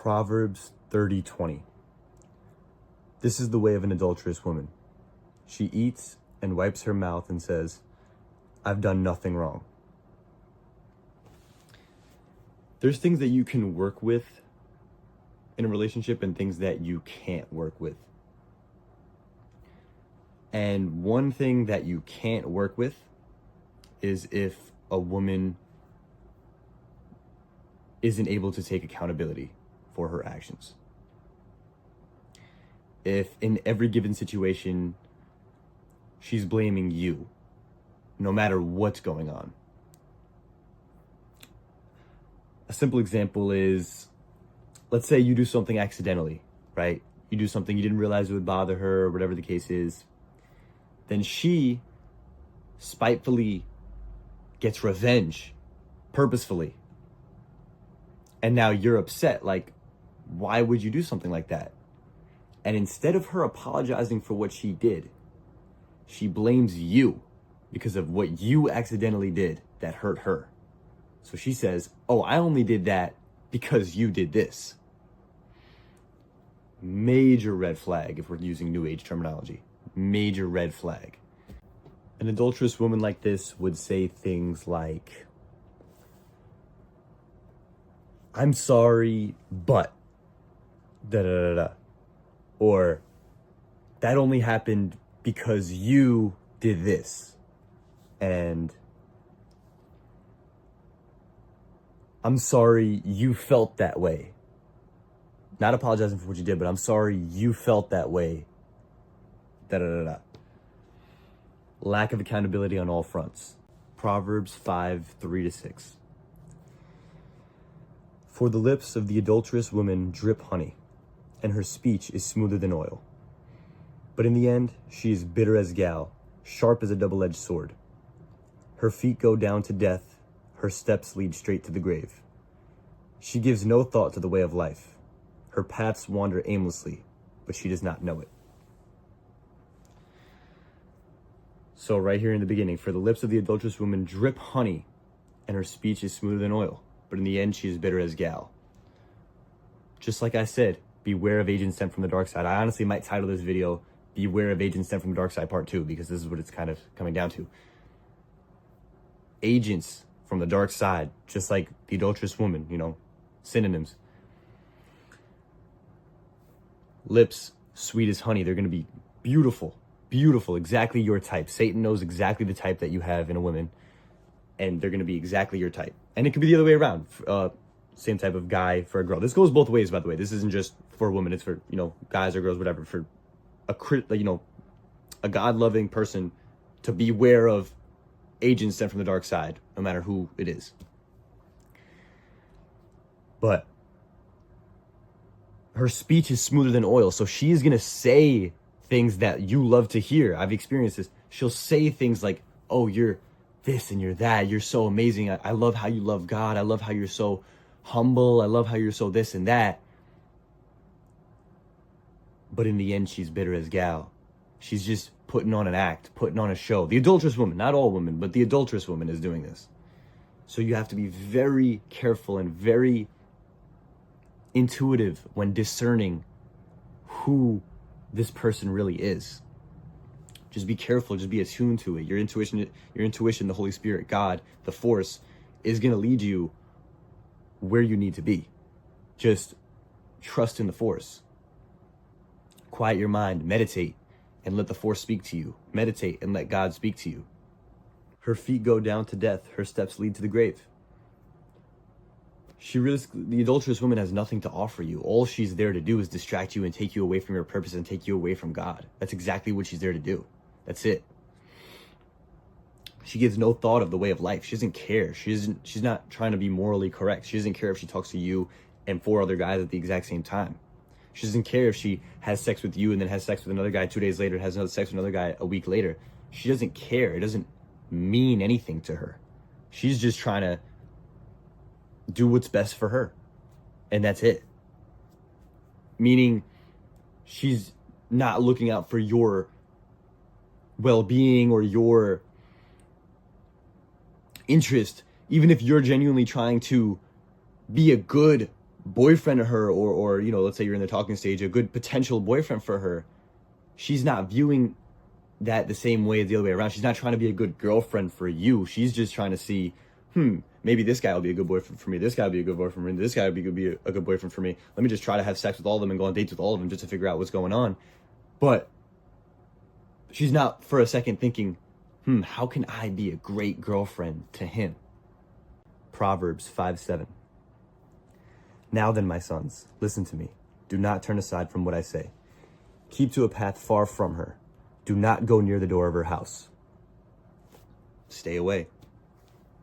Proverbs 30:20. This is the way of an adulterous woman. She eats and wipes her mouth and says, I've done nothing wrong. There's things that you can work with in a relationship and things that you can't work with. And one thing that you can't work with is if a woman isn't able to take accountability for her actions. If in every given situation, she's blaming you, no matter what's going on. A simple example is, let's say you do something accidentally, right? You do something you didn't realize it would bother her, or whatever the case is. Then she spitefully gets revenge, purposefully. And now you're upset, like, why would you do something like that? And instead of her apologizing for what she did, she blames you because of what you accidentally did that hurt her. So she says, oh, I only did that because you did this. Major red flag if we're using New Age terminology. Major red flag. An adulterous woman like this would say things like, I'm sorry, but da da da da. Or that only happened because you did this. And I'm sorry you felt that way. Not apologizing for what you did, but I'm sorry you felt that way. Da da da da. Lack of accountability on all fronts. Proverbs 5:3-6. For the lips of the adulterous woman drip honey, and her speech is smoother than oil. But in the end, she is bitter as gall, sharp as a double-edged sword. Her feet go down to death, her steps lead straight to the grave. She gives no thought to the way of life. Her paths wander aimlessly, but she does not know it. So right here in the beginning, for the lips of the adulterous woman drip honey, and her speech is smoother than oil. But in the end, she is bitter as gall. Just like I said, beware of agents sent from the dark side. I honestly might title this video, Beware of Agents Sent from the Dark Side Part 2, because this is what it's kind of coming down to. Agents from the dark side, just like the adulterous woman, synonyms. Lips, sweet as honey. They're going to be beautiful, beautiful, exactly your type. Satan knows exactly the type that you have in a woman, and they're going to be exactly your type. And it could be the other way around. Same type of guy for a girl. This goes both ways, by the way. This isn't just for women. It's for, guys or girls, whatever. For a God-loving person to beware of agents sent from the dark side, no matter who it is. But her speech is smoother than oil, so she's going to say things that you love to hear. I've experienced this. She'll say things like, oh, you're this and you're that. You're so amazing. I love how you love God. I love how you're so humble. I love how you're so this and that. But in the end, she's bitter as gall. She's just putting on an act, putting on a show. The adulterous woman, not all women, but the adulterous woman is doing this. So you have to be very careful and very intuitive when discerning who this person really is. Just be careful, just be attuned to it. Your intuition, the Holy Spirit, God, the force, is going to lead you where you need to be. Just trust in the force. Quiet your mind, meditate, and let the force speak to you. Meditate and let God speak to you. Her feet go down to death, her steps lead to the grave. The adulterous woman has nothing to offer you. All she's there to do is distract you and take you away from your purpose and take you away from God. That's exactly what she's there to do. That's it. She gives no thought of the way of life. She doesn't care. She's not trying to be morally correct. She doesn't care if she talks to you and 4 other guys at the exact same time. She doesn't care if she has sex with you and then has sex with another guy 2 days later, has another sex with another guy a week later. She doesn't care. It doesn't mean anything to her. She's just trying to do what's best for her. And that's it. Meaning she's not looking out for your well-being or your interest, even if you're genuinely trying to be a good boyfriend to her, or let's say you're in the talking stage, a good potential boyfriend for her, she's not viewing that the same way as the other way around. She's not trying to be a good girlfriend for you. She's just trying to see, maybe this guy will be a good boyfriend for me. This guy will be a good boyfriend for me. This guy will be a good boyfriend for me. Let me just try to have sex with all of them and go on dates with all of them just to figure out what's going on. But she's not for a second thinking, how can I be a great girlfriend to him? Proverbs 5:7. Now then, my sons, listen to me. Do not turn aside from what I say. Keep to a path far from her. Do not go near the door of her house. Stay away.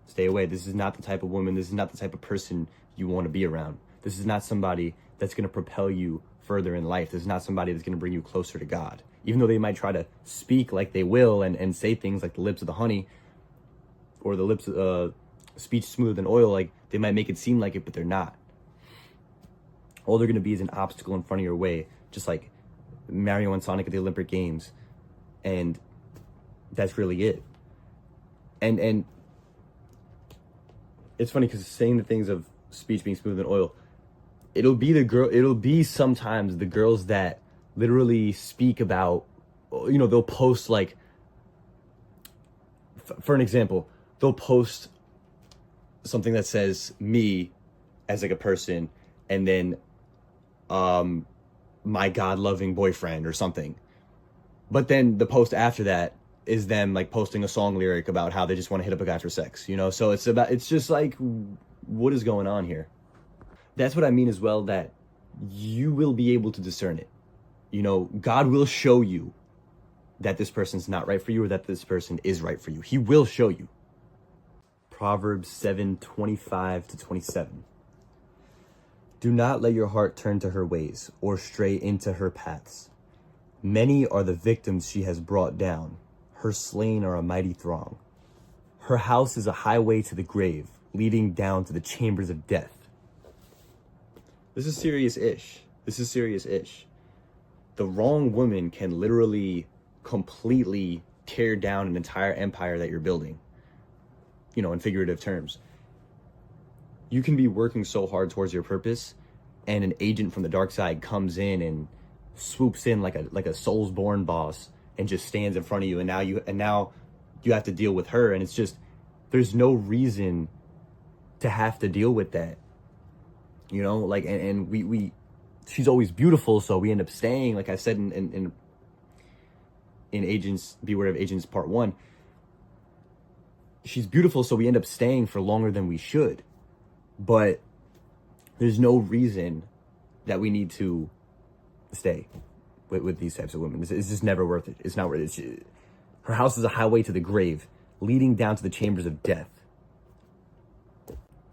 Stay away. This is not the type of woman, this is not the type of person you want to be around. This is not somebody that's going to propel you further in life. This is not somebody that's going to bring you closer to God. Even though they might try to speak like they will and say things like the lips of the honey, or the lips speech smoother than oil, like they might make it seem like it, but they're not. All they're going to be is an obstacle in front of your way, just like Mario and Sonic at the Olympic Games. And that's really it. And it's funny because saying the things of speech being smoother than oil, it'll be sometimes the girls that literally speak about, they'll post like, for an example, they'll post something that says me as like a person, and then my God-loving boyfriend or something. But then the post after that is them like posting a song lyric about how they just want to hit up a guy for sex, So it's just like, what is going on here? That's what I mean as well, that you will be able to discern it. God will show you that this person's not right for you, or that this person is right for you. He will show you. Proverbs 7:25-27. Do not let your heart turn to her ways, or stray into her paths. Many are the victims she has brought down. Her slain are a mighty throng. Her house is a highway to the grave, leading down to the chambers of death. This is serious-ish. The wrong woman can literally completely tear down an entire empire that you're building, in figurative terms. You can be working so hard towards your purpose, and an agent from the dark side comes in and swoops in like a Soulsborne boss and just stands in front of you, and now you have to deal with her, and it's just, there's no reason to have to deal with that. And we she's always beautiful, so we end up staying, like I said in Agents, Beware of Agents Part 1. She's beautiful, so we end up staying for longer than we should. But there's no reason that we need to stay with these types of women. It's just never worth it. It's not worth it. Her house is a highway to the grave, leading down to the chambers of death.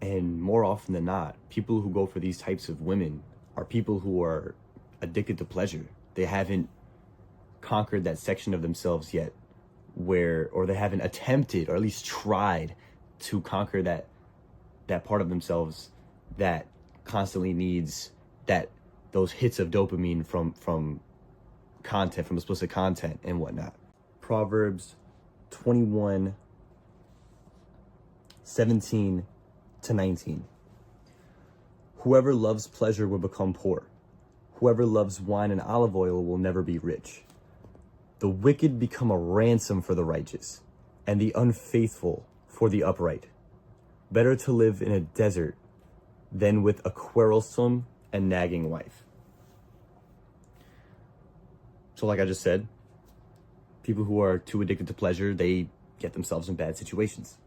And more often than not, people who go for these types of women are people who are addicted to pleasure. They haven't conquered that section of themselves yet, or they haven't attempted, or at least tried to conquer that part of themselves that constantly needs those hits of dopamine from content, from explicit content and whatnot. Proverbs 21:17-19. Whoever loves pleasure will become poor. Whoever loves wine and olive oil will never be rich. The wicked become a ransom for the righteous, and the unfaithful for the upright. Better to live in a desert than with a quarrelsome and nagging wife. So like I just said, people who are too addicted to pleasure, they get themselves in bad situations.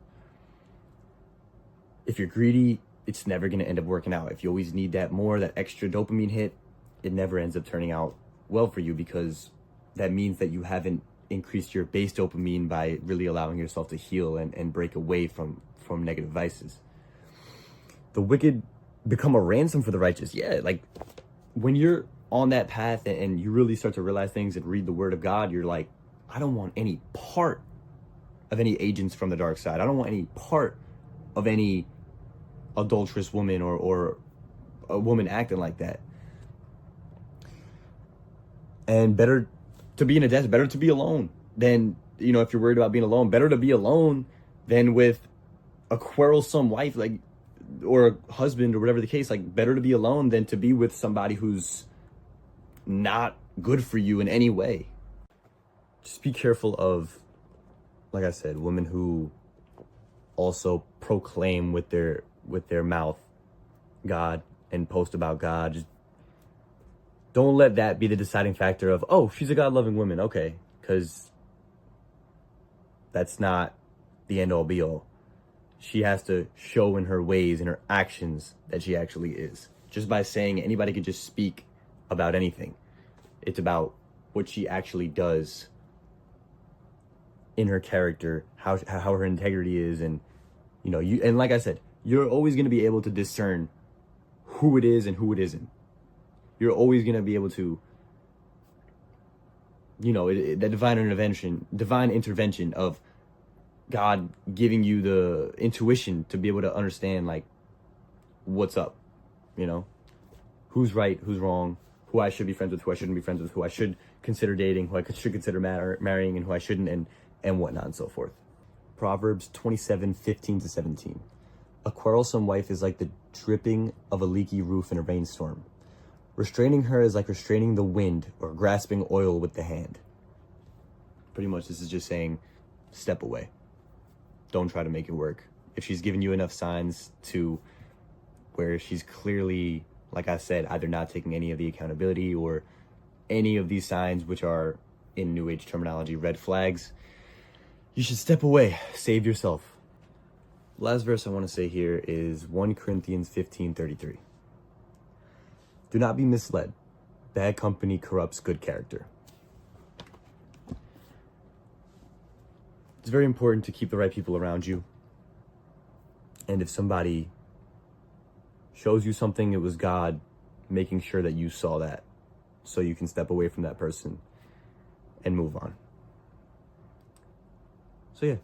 If you're greedy, it's never going to end up working out. If you always need that extra dopamine hit, it never ends up turning out well for you, because that means that you haven't increased your base dopamine by really allowing yourself to heal and break away from negative vices. The wicked become a ransom for the righteous. Yeah, like when you're on that path and you really start to realize things and read the word of God, you're like, I don't want any part of any agents from the dark side. I don't want any part of any adulterous woman or a woman acting like that. And better to be in a desert, better to be alone than, if you're worried about being alone, better to be alone than with a quarrelsome wife. Like, or a husband or whatever the case, like better to be alone than to be with somebody who's not good for you in any way. Just be careful of, like I said, women who also proclaim with their mouth God and post about God. Just don't let that be the deciding factor of, oh, she's a God-loving woman. Okay, because that's not the end-all be-all. She has to show in her ways and her actions that she actually is. Just by saying anybody can just speak about anything. It's about what she actually does in her character, how her integrity is, and and like I said, you're always going to be able to discern who it is and who it isn't. You're always going to be able to, the divine intervention of God giving you the intuition to be able to understand, like, what's up, who's right, who's wrong, who I should be friends with, who I shouldn't be friends with, who I should consider dating, who I should consider marrying, and who I shouldn't, and whatnot and so forth. Proverbs 27:15-17. A quarrelsome wife is like the dripping of a leaky roof in a rainstorm. Restraining her is like restraining the wind or grasping oil with the hand. Pretty much this is just saying, step away. Don't try to make it work. If she's given you enough signs to where she's clearly, like I said, either not taking any of the accountability or any of these signs, which are in New Age terminology, red flags, you should step away. Save yourself. Last verse I want to say here is 1 Corinthians 15:33. Do not be misled. Bad company corrupts good character. It's very important to keep the right people around you. And if somebody shows you something, it was God making sure that you saw that so you can step away from that person and move on. So yeah.